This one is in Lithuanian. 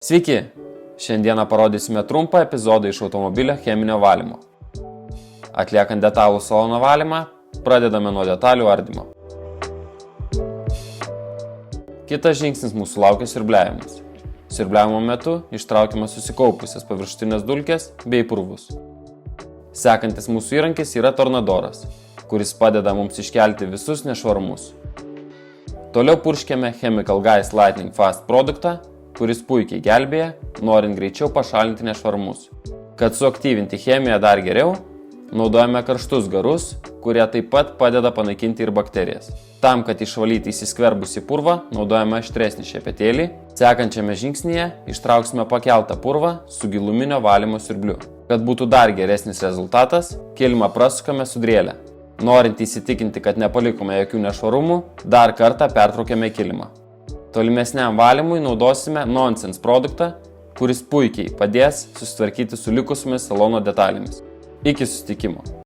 Sveiki! Šiandieną parodysime trumpą epizodą iš automobilio cheminio valymo. Atliekant detalų salono valymą, pradedame nuo detalių ardymo. Kitas žingsnis mūsų laukia siurbliavimas. Siurbliavimo metu ištraukiame susikaupusias paviršutinės dulkes bei purvus. Sekantis mūsų įrankis yra tornadoras, kuris padeda mums iškelti visus nešvarumus. Toliau purškiame Chemical Guys Lightning Fast produktą, kuris puikiai gelbėja, norint greičiau pašalinti nešvarumus. Kad suaktyvinti chemiją dar geriau, naudojame karštus garus, kurie taip pat padeda panaikinti ir bakterijas. Tam, kad išvalyti įsiskverbusį purvą, naudojame aštresnį šepetėlį. Sekančiame žingsnyje ištrauksime pakeltą purvą su giluminio valymo siurbliu. Kad būtų dar geresnis rezultatas, kilimą prasukame su drėle. Norint įsitikinti, kad nepalikome jokių nešvarumų, dar kartą pertraukiame kilimą. Tolimesniam valymui naudosime Nonsense produktą, kuris puikiai padės susitvarkyti su likusiomis salono detalėmis. Iki susitikimo.